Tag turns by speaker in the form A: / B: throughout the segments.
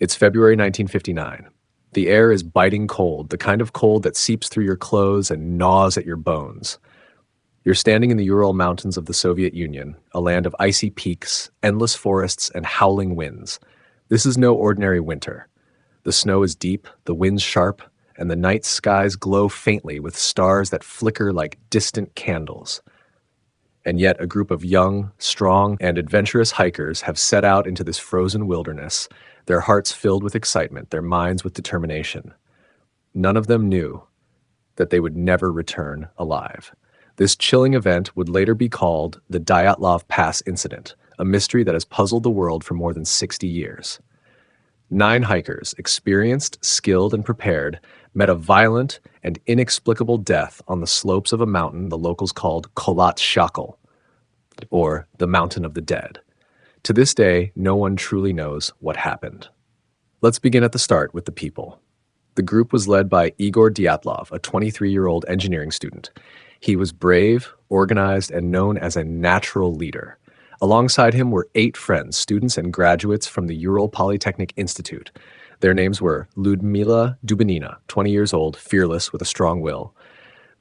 A: It's February 1959. The air is biting cold, the kind of cold that seeps through your clothes and gnaws at your bones. You're standing in the Ural Mountains of the Soviet Union, a land of icy peaks, endless forests, and howling winds. This is no ordinary winter. The snow is deep, the winds sharp, and the night skies glow faintly with stars that flicker like distant candles. And yet a group of young, strong, and adventurous hikers have set out into this frozen wilderness, their hearts filled with excitement, their minds with determination. None of them knew that they would never return alive. This chilling event would later be called the Dyatlov Pass Incident, a mystery that has puzzled the world for more than 60 years. 9 hikers, experienced, skilled, and prepared, met a violent and inexplicable death on the slopes of a mountain the locals called Kholat Shakal, or the Mountain of the Dead. To this day, no one truly knows what happened. Let's begin at the start with the people. The group was led by Igor Dyatlov, a 23-year-old engineering student. He was brave, organized, and known as a natural leader. Alongside him were 8 friends, students and graduates from the Ural Polytechnic Institute. Their names were Lyudmila Dubinina, 20 years old, fearless with a strong will;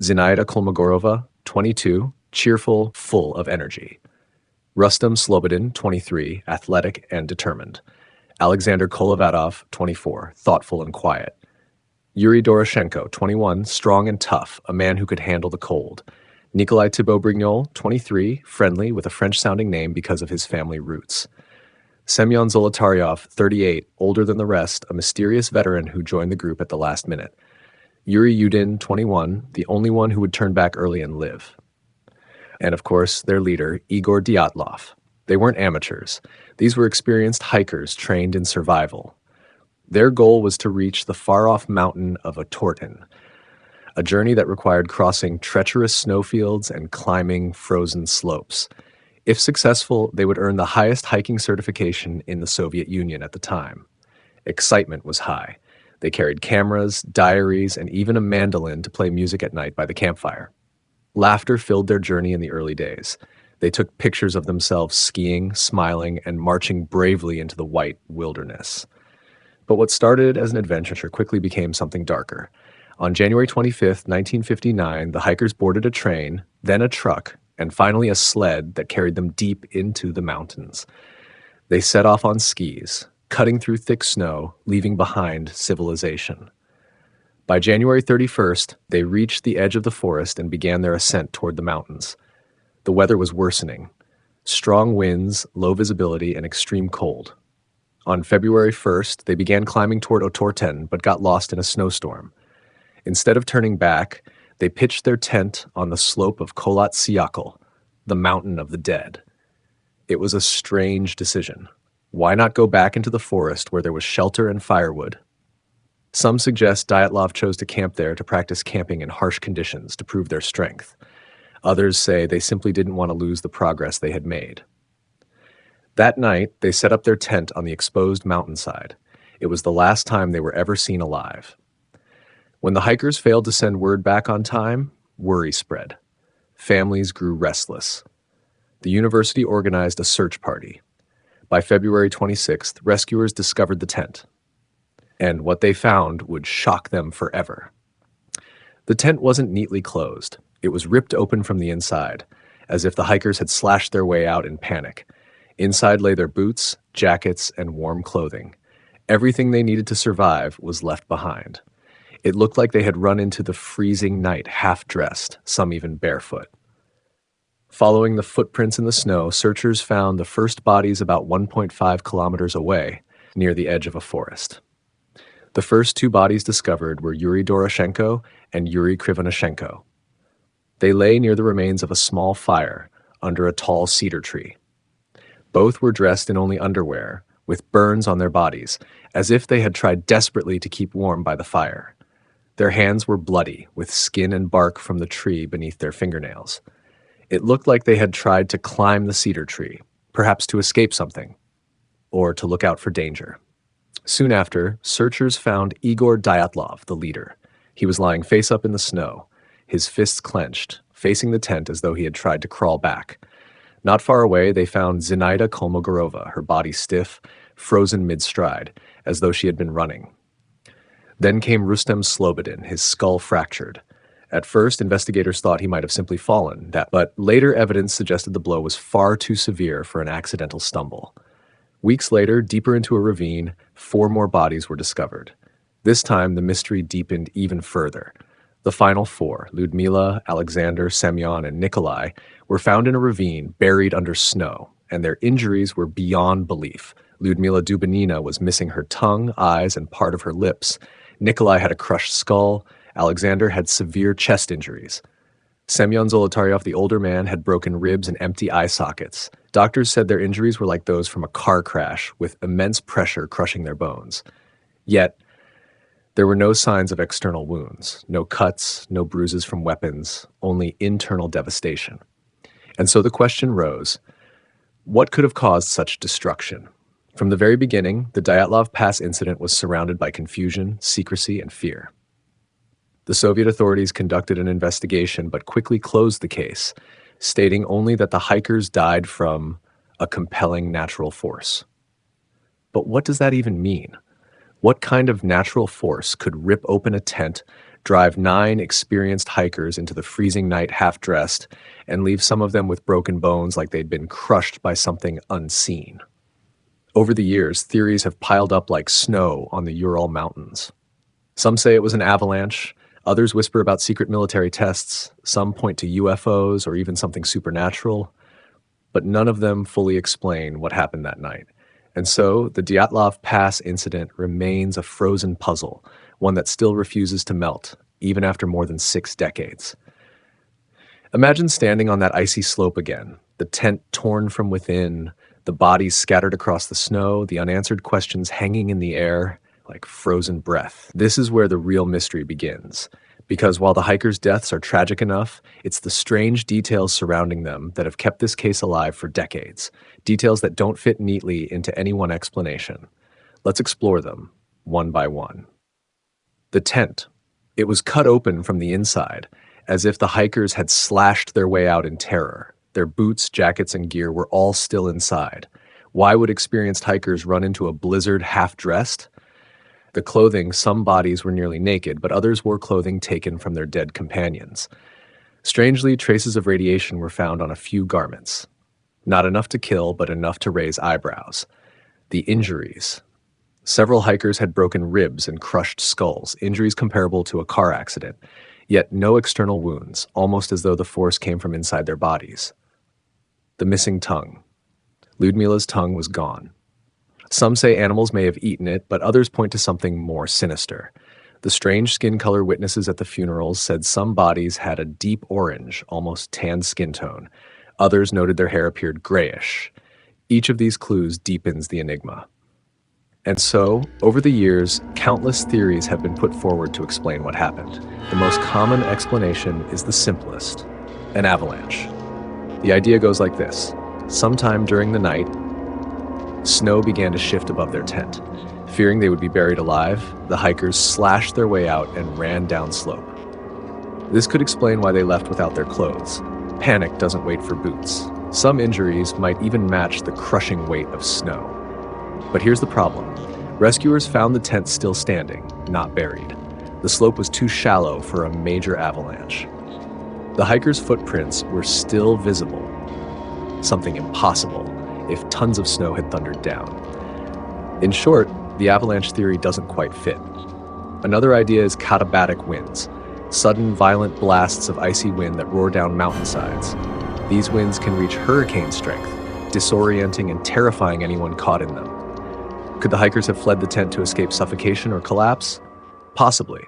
A: Zinaida Kolmogorova, 22, cheerful, full of energy; Rustam Slobodin, 23, athletic and determined; Alexander Kolovatov, 24, thoughtful and quiet; Yuri Doroshenko, 21, strong and tough, a man who could handle the cold; Nikolai Thibault-Brignol, 23, friendly with a French-sounding name because of his family roots; Semyon Zolotaryov, 38, older than the rest, a mysterious veteran who joined the group at the last minute; Yuri Yudin, 21, the only one who would turn back early and live; and of course, their leader, Igor Dyatlov. They weren't amateurs. These were experienced hikers trained in survival. Their goal was to reach the far-off mountain of Otorten, a journey that required crossing treacherous snowfields and climbing frozen slopes. If successful, they would earn the highest hiking certification in the Soviet Union at the time. Excitement was high. They carried cameras, diaries, and even a mandolin to play music at night by the campfire. Laughter filled their journey in the early days. They took pictures of themselves skiing, smiling, and marching bravely into the white wilderness. But what started as an adventure quickly became something darker. On January 25th, 1959, the hikers boarded a train, then a truck, and finally a sled that carried them deep into the mountains. They set off on skis, cutting through thick snow, leaving behind civilization. By January 31st, they reached the edge of the forest and began their ascent toward the mountains. The weather was worsening. Strong winds, low visibility, and extreme cold. On February 1st, they began climbing toward Otorten, but got lost in a snowstorm. Instead of turning back, they pitched their tent on the slope of Kholat Syakhl, the Mountain of the Dead. It was a strange decision. Why not go back into the forest where there was shelter and firewood? Some suggest Dyatlov chose to camp there to practice camping in harsh conditions to prove their strength. Others say they simply didn't want to lose the progress they had made. That night, they set up their tent on the exposed mountainside. It was the last time they were ever seen alive. When the hikers failed to send word back on time, worry spread. Families grew restless. The university organized a search party. By February 26th, rescuers discovered the tent. And what they found would shock them forever. The tent wasn't neatly closed. It was ripped open from the inside, as if the hikers had slashed their way out in panic. Inside lay their boots, jackets, and warm clothing. Everything they needed to survive was left behind. It looked like they had run into the freezing night half-dressed, some even barefoot. Following the footprints in the snow, searchers found the first bodies about 1.5 kilometers away, near the edge of a forest. The first 2 bodies discovered were Yuri Doroshenko and Yuri Krivonishenko. They lay near the remains of a small fire under a tall cedar tree. Both were dressed in only underwear, with burns on their bodies, as if they had tried desperately to keep warm by the fire. Their hands were bloody, with skin and bark from the tree beneath their fingernails. It looked like they had tried to climb the cedar tree, perhaps to escape something, or to look out for danger. Soon after, searchers found Igor Dyatlov, the leader. He was lying face up in the snow, his fists clenched, facing the tent as though he had tried to crawl back. Not far away, they found Zinaida Kolmogorova, her body stiff, frozen mid-stride, as though she had been running. Then came Rustem Slobodin, his skull fractured. At first, investigators thought he might have simply fallen, but later evidence suggested the blow was far too severe for an accidental stumble. Weeks later, deeper into a ravine, 4 more bodies were discovered. This time, the mystery deepened even further. The final 4, Ludmila, Alexander, Semyon, and Nikolai, were found in a ravine buried under snow, and their injuries were beyond belief. Ludmila Dubinina was missing her tongue, eyes, and part of her lips. Nikolai had a crushed skull. Alexander had severe chest injuries. Semyon Zolotaryov, the older man, had broken ribs and empty eye sockets. Doctors said their injuries were like those from a car crash, with immense pressure crushing their bones. Yet, there were no signs of external wounds, no cuts, no bruises from weapons, only internal devastation. And so the question rose, what could have caused such destruction? From the very beginning, the Dyatlov Pass incident was surrounded by confusion, secrecy, and fear. The Soviet authorities conducted an investigation but quickly closed the case, stating only that the hikers died from a compelling natural force. But what does that even mean? What kind of natural force could rip open a tent, drive 9 experienced hikers into the freezing night half-dressed, and leave some of them with broken bones like they'd been crushed by something unseen? Over the years, theories have piled up like snow on the Ural Mountains. Some say it was an avalanche. Others whisper about secret military tests. Some point to UFOs or even something supernatural. But none of them fully explain what happened that night. And so, the Dyatlov Pass incident remains a frozen puzzle, one that still refuses to melt, even after more than 6 decades. Imagine standing on that icy slope again, the tent torn from within, the bodies scattered across the snow, the unanswered questions hanging in the air like frozen breath. This is where the real mystery begins. Because while the hikers' deaths are tragic enough, it's the strange details surrounding them that have kept this case alive for decades. Details that don't fit neatly into any one explanation. Let's explore them, one by one. The tent. It was cut open from the inside, as if the hikers had slashed their way out in terror. Their boots, jackets, and gear were all still inside. Why would experienced hikers run into a blizzard half-dressed? The clothing, some bodies were nearly naked, but others wore clothing taken from their dead companions. Strangely, traces of radiation were found on a few garments. Not enough to kill, but enough to raise eyebrows. The injuries. Several hikers had broken ribs and crushed skulls, injuries comparable to a car accident, yet no external wounds, almost as though the force came from inside their bodies. The missing tongue. Ludmila's tongue was gone. Some say animals may have eaten it, but others point to something more sinister. The strange skin color witnesses at the funerals said some bodies had a deep orange, almost tanned skin tone. Others noted their hair appeared grayish. Each of these clues deepens the enigma. And so, over the years, countless theories have been put forward to explain what happened. The most common explanation is the simplest: an avalanche. The idea goes like this. Sometime during the night, snow began to shift above their tent. Fearing they would be buried alive, the hikers slashed their way out and ran downslope. This could explain why they left without their clothes. Panic doesn't wait for boots. Some injuries might even match the crushing weight of snow. But here's the problem. Rescuers found the tent still standing, not buried. The slope was too shallow for a major avalanche. The hikers' footprints were still visible. Something impossible if tons of snow had thundered down. In short, the avalanche theory doesn't quite fit. Another idea is katabatic winds, sudden violent blasts of icy wind that roar down mountainsides. These winds can reach hurricane strength, disorienting and terrifying anyone caught in them. Could the hikers have fled the tent to escape suffocation or collapse? Possibly.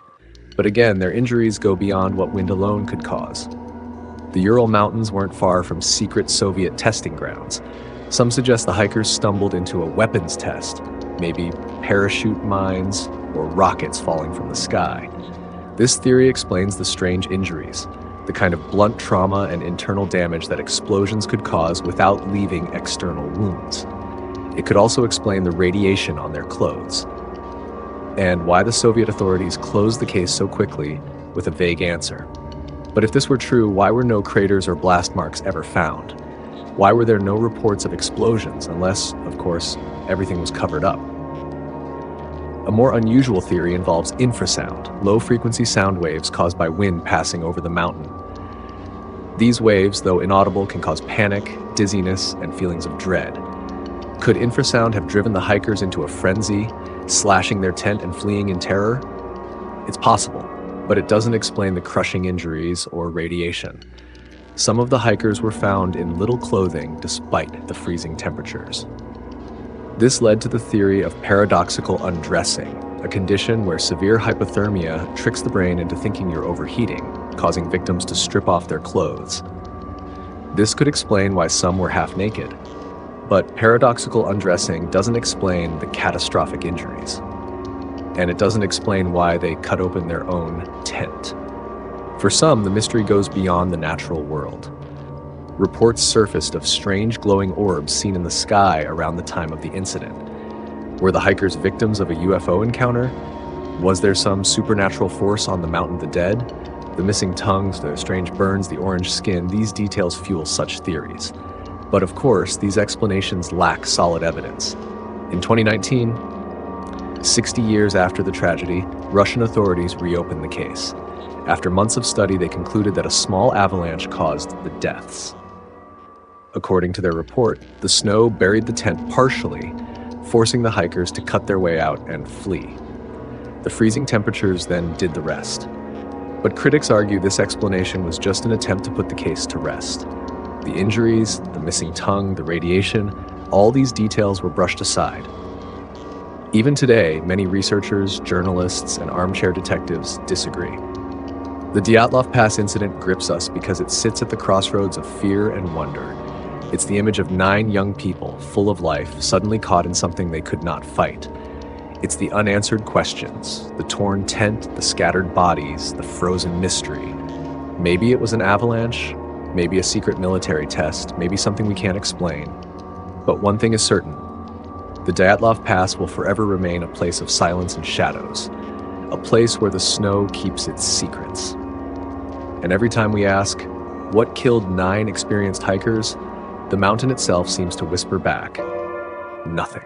A: But again, their injuries go beyond what wind alone could cause. The Ural Mountains weren't far from secret Soviet testing grounds. Some suggest the hikers stumbled into a weapons test, maybe parachute mines or rockets falling from the sky. This theory explains the strange injuries, the kind of blunt trauma and internal damage that explosions could cause without leaving external wounds. It could also explain the radiation on their clothes, and why the Soviet authorities closed the case so quickly with a vague answer. But if this were true, why were no craters or blast marks ever found? Why were there no reports of explosions unless, of course, everything was covered up? A more unusual theory involves infrasound, low-frequency sound waves caused by wind passing over the mountain. These waves, though inaudible, can cause panic, dizziness, and feelings of dread. Could infrasound have driven the hikers into a frenzy, slashing their tent and fleeing in terror? It's possible, but it doesn't explain the crushing injuries or radiation. Some of the hikers were found in little clothing despite the freezing temperatures. This led to the theory of paradoxical undressing, a condition where severe hypothermia tricks the brain into thinking you're overheating, causing victims to strip off their clothes. This could explain why some were half naked, but paradoxical undressing doesn't explain the catastrophic injuries. And it doesn't explain why they cut open their own tent. For some, the mystery goes beyond the natural world. Reports surfaced of strange glowing orbs seen in the sky around the time of the incident. Were the hikers victims of a UFO encounter? Was there some supernatural force on the Mountain of the Dead? The missing tongues, the strange burns, the orange skin, these details fuel such theories. But of course, these explanations lack solid evidence. In 2019, 60 years after the tragedy, Russian authorities reopened the case. After months of study, they concluded that a small avalanche caused the deaths. According to their report, the snow buried the tent partially, forcing the hikers to cut their way out and flee. The freezing temperatures then did the rest. But critics argue this explanation was just an attempt to put the case to rest. The injuries, the missing tongue, the radiation, all these details were brushed aside. Even today, many researchers, journalists, and armchair detectives disagree. The Dyatlov Pass incident grips us because it sits at the crossroads of fear and wonder. It's the image of 9 young people, full of life, suddenly caught in something they could not fight. It's the unanswered questions, the torn tent, the scattered bodies, the frozen mystery. Maybe it was an avalanche, maybe a secret military test, maybe something we can't explain. But one thing is certain. The Dyatlov Pass will forever remain a place of silence and shadows, a place where the snow keeps its secrets. And every time we ask, what killed 9 experienced hikers, the mountain itself seems to whisper back, nothing.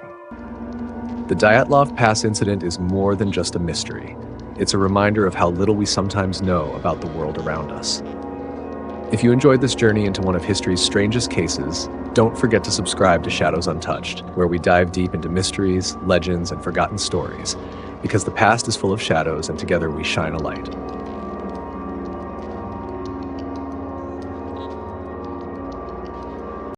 A: The Dyatlov Pass incident is more than just a mystery. It's a reminder of how little we sometimes know about the world around us. If you enjoyed this journey into one of history's strangest cases, don't forget to subscribe to Shadows Untouched, where we dive deep into mysteries, legends, and forgotten stories, because the past is full of shadows and together we shine a light.